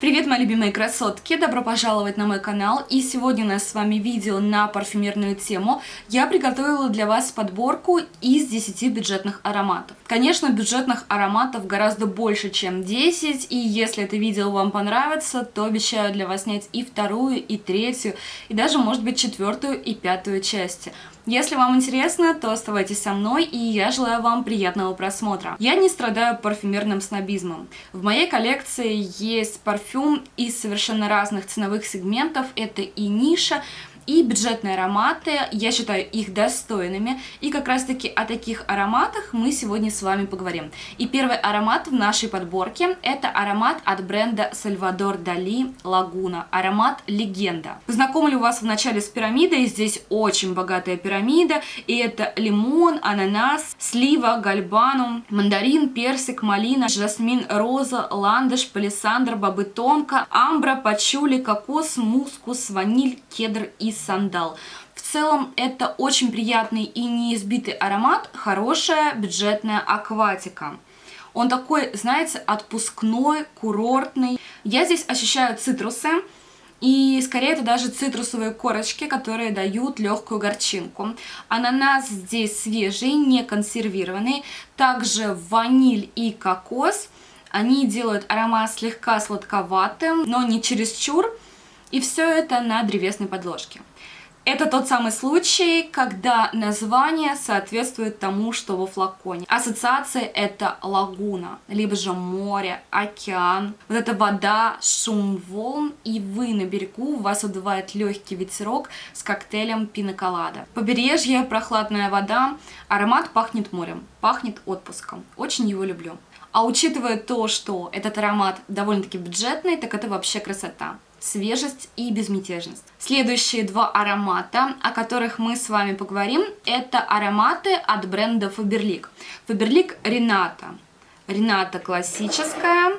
Привет, мои любимые красотки! Добро пожаловать на мой канал. И сегодня у нас с вами видео на парфюмерную тему. Я приготовила для вас подборку из 10 бюджетных ароматов. Конечно, бюджетных ароматов гораздо больше, чем 10. И если это видео вам понравится, то обещаю для вас снять и вторую, и третью, и даже, может быть, четвертую и пятую части. Если вам интересно, то оставайтесь со мной, и я желаю вам приятного просмотра. Я не страдаю парфюмерным снобизмом. В моей коллекции есть парфюм из совершенно разных ценовых сегментов. Это и ниша, и бюджетные ароматы. Я считаю их достойными. И как раз таки о таких ароматах мы сегодня с вами поговорим. И первый аромат в нашей подборке – это аромат от бренда Salvador Dali Laguna. Аромат Легенда. Познакомлю вас вначале с пирамидой. Здесь очень богатая пирамида. И это лимон, ананас, слива, гальбанум, мандарин, персик, малина, жасмин, роза, ландыш, палисандр, бобы тонко, амбра, пачули, кокос, мускус, ваниль, кедр и сандал. В целом это очень приятный и неизбитый аромат, хорошая бюджетная акватика. Он такой, знаете, отпускной, курортный. Я здесь ощущаю цитрусы. И скорее это даже цитрусовые корочки, которые дают легкую горчинку. Ананас здесь свежий, не консервированный. Также ваниль и кокос. Они делают аромат слегка сладковатым, но не чересчур. И все это на древесной подложке. Это тот самый случай, когда название соответствует тому, что во флаконе. Ассоциация — это лагуна, либо же море, океан. Вот эта вода, шум волн, и вы на берегу, у вас удувает легкий ветерок с коктейлем пина-колада. Побережье, прохладная вода, аромат пахнет морем, пахнет отпуском. Очень его люблю. А учитывая то, что этот аромат довольно-таки бюджетный, так это вообще красота. Свежесть и безмятежность. Следующие два аромата, о которых мы с вами поговорим, это ароматы от бренда Faberlic. Faberlic Renata. Renata классическая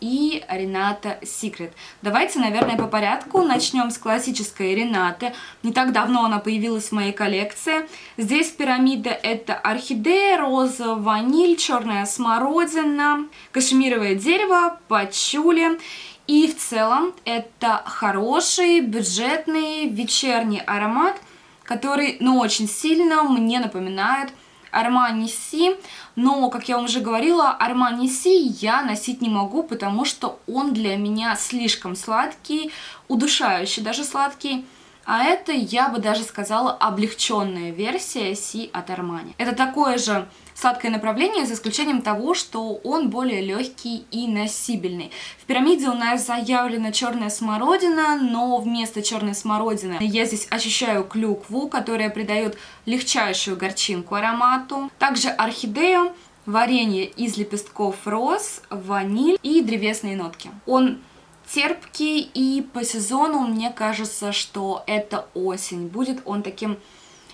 и Renata Secret. Давайте, наверное, по порядку. Начнем с классической Renata. Не так давно она появилась в моей коллекции. Здесь пирамида — это орхидея, роза, ваниль, черная смородина, кашемировое дерево, пачули. И в целом это хороший, бюджетный, вечерний аромат, который, очень сильно мне напоминает Armani C. Но, как я вам уже говорила, Armani C я носить не могу, потому что он для меня слишком сладкий, удушающий даже сладкий. А это, я бы даже сказала, облегченная версия C от Armani. Это такое же сладкое направление, за исключением того, что он более легкий и носибельный. В пирамиде у нас заявлена черная смородина, но вместо черной смородины я здесь ощущаю клюкву, которая придает легчайшую горчинку аромату. Также орхидею, варенье из лепестков роз, ваниль и древесные нотки. Он терпкий, и по сезону мне кажется, что это осень. Будет он таким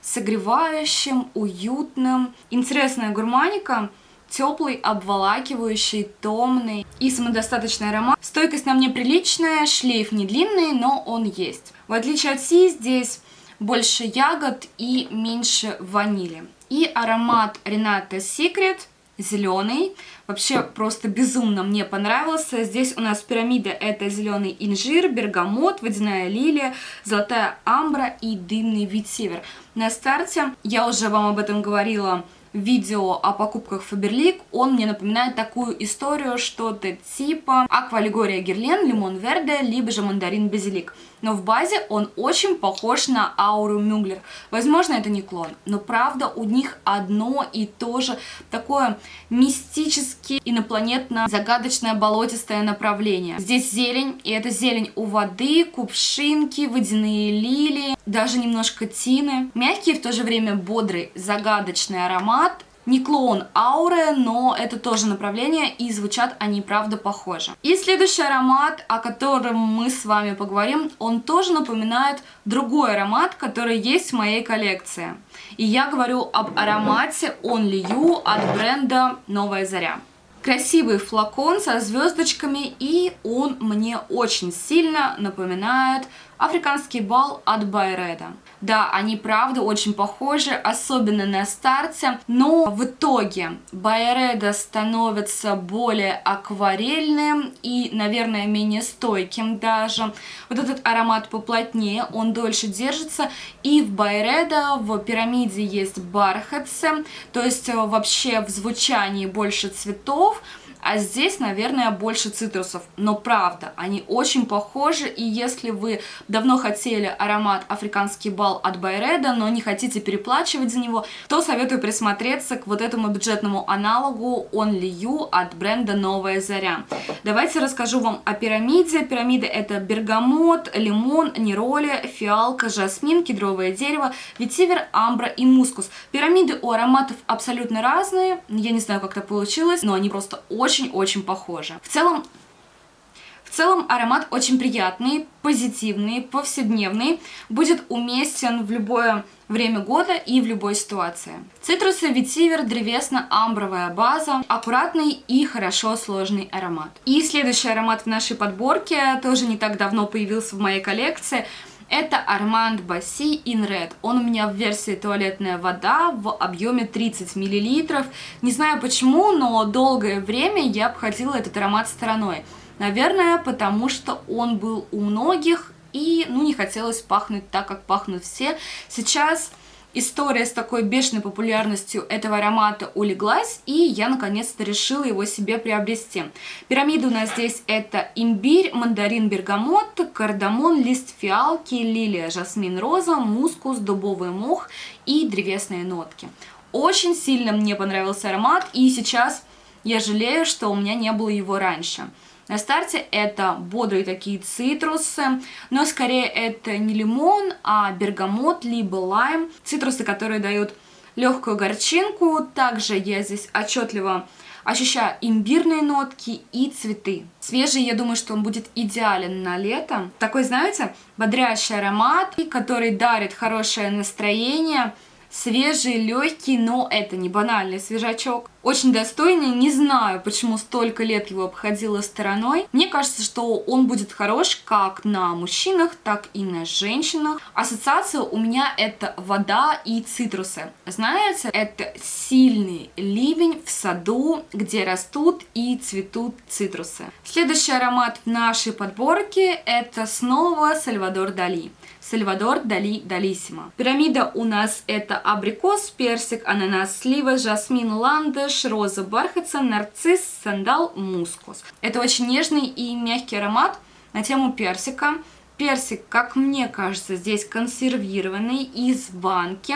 согревающим, уютным. Интересная гурманика, теплый, обволакивающий, томный и самодостаточный аромат. Стойкость на мне приличная, шлейф не длинный, но он есть. В отличие от Си, здесь больше ягод и меньше ванили. И аромат Renata Secret зеленый. Вообще просто безумно мне понравился. Здесь у нас пирамида — это зеленый инжир, бергамот, водяная лилия, золотая амбра и дымный ветивер. На старте, я уже вам об этом говорила в видео о покупках Faberlic, он мне напоминает такую историю, что-то типа Аква Лигория Герлен, Лимон Верде, либо же Мандарин Базилик. Но в базе он очень похож на Ауру Мюглер. Возможно, это не клон, но правда у них одно и то же такое мистически инопланетно-загадочное болотистое направление. Здесь зелень, и это зелень у воды, кувшинки, водяные лилии, даже немножко тины. Мягкий, в то же время бодрый, загадочный аромат. Не клон Ауры, но это тоже направление, и звучат они, правда, похоже. И следующий аромат, о котором мы с вами поговорим, он тоже напоминает другой аромат, который есть в моей коллекции. И я говорю об аромате Only You от бренда Новая Заря. Красивый флакон со звездочками, и он мне очень сильно напоминает африканский бал от Байреда. Да, они правда очень похожи, особенно на старте, но в итоге Byredo становится более акварельным и, наверное, менее стойким даже. Вот этот аромат поплотнее, он дольше держится, и в Byredo в пирамиде есть бархатцы, то есть вообще в звучании больше цветов, а здесь, наверное, больше цитрусов. Но правда, они очень похожи, и если вы давно хотели аромат «Африканский бал» от Byredo, но не хотите переплачивать за него, то советую присмотреться к вот этому бюджетному аналогу Only You от бренда «Новая заря». Давайте расскажу вам о пирамиде. Пирамида — это бергамот, лимон, нероли, фиалка, жасмин, кедровое дерево, ветивер, амбра и мускус. Пирамиды у ароматов абсолютно разные, я не знаю, как так получилось, но они просто очень-очень похожи. В целом аромат очень приятный, позитивный, повседневный, будет уместен в любое время года и в любой ситуации. Цитрусы, ветивер, древесно-амбровая база, аккуратный и хорошо сложный аромат. И следующий аромат в нашей подборке тоже не так давно появился в моей коллекции. Это Armand Basi In Red. Он у меня в версии туалетная вода в объеме 30 мл. Не знаю почему, но долгое время я обходила этот аромат стороной. Наверное, потому что он был у многих и, не хотелось пахнуть так, как пахнут все. Сейчас история с такой бешеной популярностью этого аромата улеглась, и я наконец-то решила его себе приобрести. Пирамида у нас здесь это имбирь, мандарин, бергамот, кардамон, лист фиалки, лилия, жасмин, роза, мускус, дубовый мох и древесные нотки. Очень сильно мне понравился аромат, и сейчас я жалею, что у меня не было его раньше. На старте это бодрые такие цитрусы, но скорее это не лимон, а бергамот, либо лайм. Цитрусы, которые дают легкую горчинку. Также я здесь отчетливо ощущаю имбирные нотки и цветы. Свежий, я думаю, что он будет идеален на лето. Такой, знаете, бодрящий аромат, который дарит хорошее настроение. Свежий, легкий, но это не банальный свежачок. Очень достойный, не знаю, почему столько лет его обходила стороной. Мне кажется, что он будет хорош как на мужчинах, так и на женщинах. Ассоциация у меня это вода и цитрусы. Знаете, это сильный ливень в саду, где растут и цветут цитрусы. Следующий аромат в нашей подборке это снова Сальвадор Дали. Сальвадор Дали Далиссимо. Пирамида у нас это абрикос, персик, ананас, слива, жасмин, ландыш, роза, бархатца, нарцисс, сандал, мускус. Это очень нежный и мягкий аромат на тему персика. Персик, как мне кажется, здесь консервированный из банки.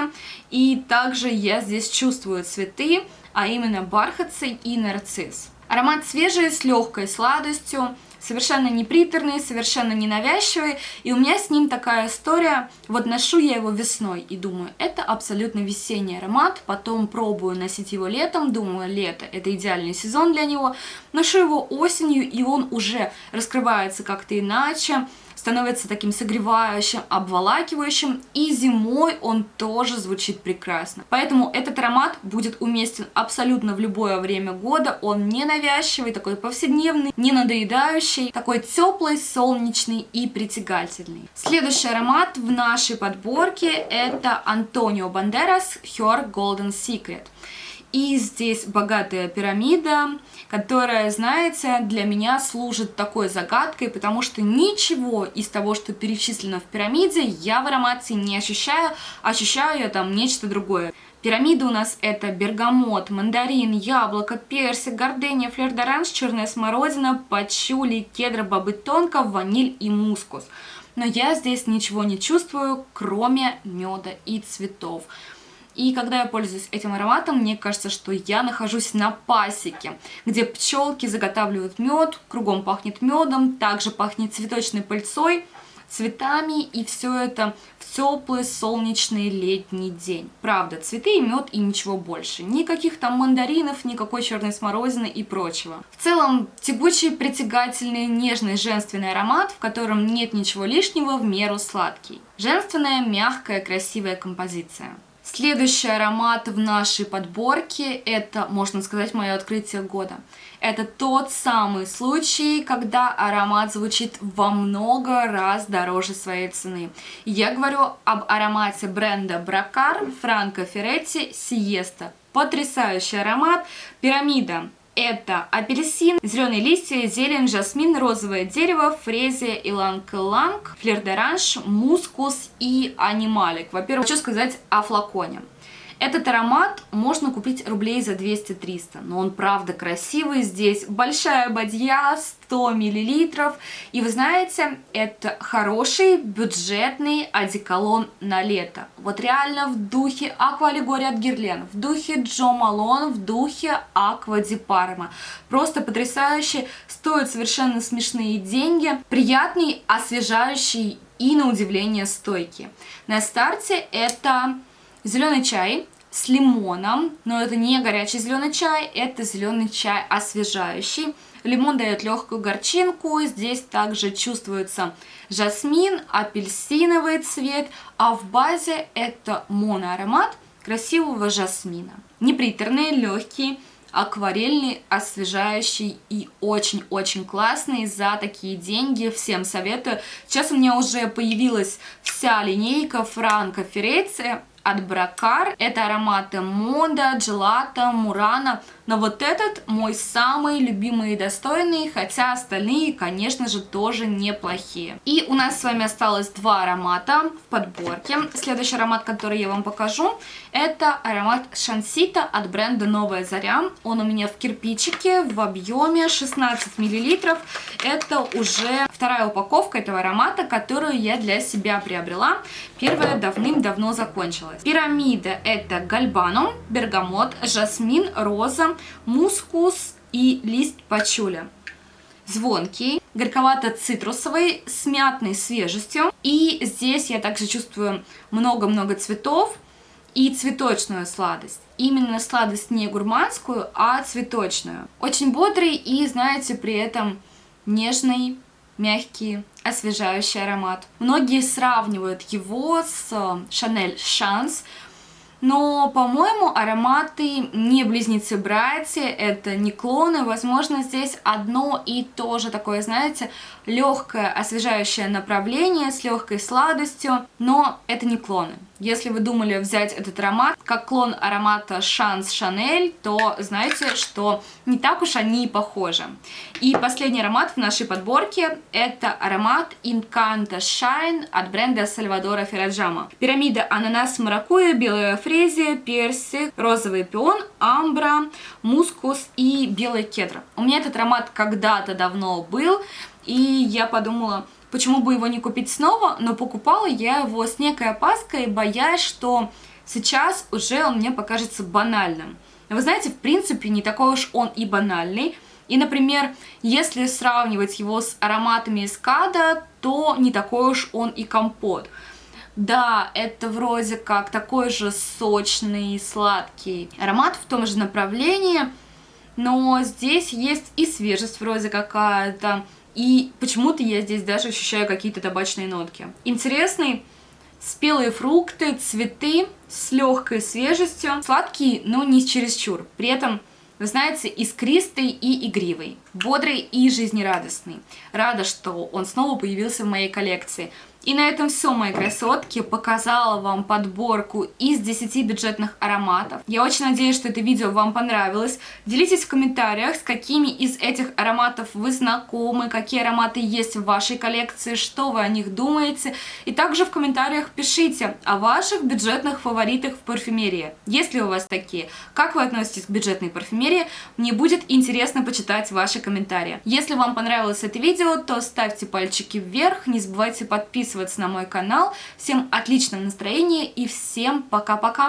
И также я здесь чувствую цветы, а именно бархатцы и нарцисс. Аромат свежий, с легкой сладостью. Совершенно не приторный, совершенно не навязчивый. И у меня с ним такая история. Вот ношу я его весной и думаю, это абсолютно весенний аромат. Потом пробую носить его летом. Думаю, лето — это идеальный сезон для него. Ношу его осенью, и он уже раскрывается как-то иначе. Становится таким согревающим, обволакивающим, и зимой он тоже звучит прекрасно. Поэтому этот аромат будет уместен абсолютно в любое время года. Он не навязчивый, такой повседневный, не надоедающий, такой теплый, солнечный и притягательный. Следующий аромат в нашей подборке это Антонио Бандерас Her Golden Secret. И здесь богатая пирамида, которая, знаете, для меня служит такой загадкой, потому что ничего из того, что перечислено в пирамиде, я в аромате не ощущаю, ощущаю я там нечто другое. Пирамида у нас это бергамот, мандарин, яблоко, персик, гордения, флёр-д'оранж, черная смородина, пачули, кедра, бобы тонко, ваниль и мускус. Но я здесь ничего не чувствую, кроме меда и цветов. И когда я пользуюсь этим ароматом, мне кажется, что я нахожусь на пасеке, где пчелки заготавливают мед, кругом пахнет медом, также пахнет цветочной пыльцой, цветами, и все это в теплый солнечный летний день. Правда, цветы и мед и ничего больше. Никаких там мандаринов, никакой черной смородины и прочего. В целом, тягучий, притягательный, нежный, женственный аромат, в котором нет ничего лишнего, в меру сладкий. Женственная, мягкая, красивая композиция. Следующий аромат в нашей подборке, это, можно сказать, мое открытие года. Это тот самый случай, когда аромат звучит во много раз дороже своей цены. Я говорю об аромате бренда Бракар Франко Ферретти Сиеста. Потрясающий аромат. Пирамида. Это апельсин, зеленые листья, зелень, жасмин, розовое дерево, фрезия, иланг-иланг, флер-д'оранж, мускус и анималик. Во-первых, хочу сказать о флаконе. Этот аромат можно купить рублей за 200-300, но он правда красивый. Здесь большая бадья, 100 мл. И вы знаете, это хороший бюджетный одеколон на лето. Вот реально в духе Аква Алегория от Герлен, в духе Джо Малон, в духе Аква Ди Парма. Просто потрясающий, стоит совершенно смешные деньги, приятный, освежающий и, на удивление, стойкий. На старте это зеленый чай с лимоном, но это не горячий зеленый чай, это зеленый чай освежающий. Лимон дает легкую горчинку, здесь также чувствуется жасмин, апельсиновый цвет, а в базе это моноаромат красивого жасмина. Неприторный, легкий, акварельный, освежающий и очень-очень классный. За такие деньги всем советую. Сейчас у меня уже появилась вся линейка Франко Ферретти от Бракар. Это ароматы Мода, Джелато, Мурана. Но вот этот мой самый любимый и достойный, хотя остальные, конечно же, тоже неплохие. И у нас с вами осталось два аромата в подборке. Следующий аромат, который я вам покажу, это аромат Шансита от бренда Новая Заря. Он у меня в кирпичике в объеме 16 мл. Это уже вторая упаковка этого аромата, которую я для себя приобрела. Первая давным-давно закончилась. Пирамида — это гальбанум, бергамот, жасмин, роза, мускус и лист пачуля. Звонкий, горьковато-цитрусовый, с мятной свежестью. И здесь я также чувствую много-много цветов и цветочную сладость. Именно сладость не гурманскую, а цветочную. Очень бодрый и, знаете, при этом нежный, мягкий, освежающий аромат. Многие сравнивают его с Chanel Chance, но, по-моему, ароматы не близнецы-братья, это не клоны. Возможно, здесь одно и то же такое, знаете, легкое освежающее направление с легкой сладостью, но это не клоны. Если вы думали взять этот аромат как клон аромата Chance Chanel, то знаете, что не так уж они и похожи. И последний аромат в нашей подборке — это аромат Incanto Shine от бренда Сальвадора Ферраджама. Пирамида ананас, маракуйя, белая фрезия, персик, розовый пион, амбра, мускус и белый кедр. У меня этот аромат когда-то давно был, и я подумала, почему бы его не купить снова, но покупала я его с некой опаской, боясь, что сейчас уже он мне покажется банальным. Вы знаете, в принципе, не такой уж он и банальный. И, например, если сравнивать его с ароматами из Када, то не такой уж он и компот. Да, это вроде как такой же сочный, сладкий аромат в том же направлении, но здесь есть и свежесть вроде какая-то, и почему-то я здесь даже ощущаю какие-то табачные нотки. Интересный, спелые фрукты, цветы с легкой свежестью, сладкий, но не чересчур. При этом, вы знаете, искристый и игривый, бодрый и жизнерадостный. Рада, что он снова появился в моей коллекции. И на этом все, мои красотки. Показала вам подборку из 10 бюджетных ароматов. Я очень надеюсь, что это видео вам понравилось. Делитесь в комментариях, с какими из этих ароматов вы знакомы, какие ароматы есть в вашей коллекции, что вы о них думаете. И также в комментариях пишите о ваших бюджетных фаворитах в парфюмерии. Есть ли у вас такие? Как вы относитесь к бюджетной парфюмерии? Мне будет интересно почитать ваши комментарии. Если вам понравилось это видео, то ставьте пальчики вверх, не забывайте подписываться на мой канал. Всем отличного настроения и всем пока-пока!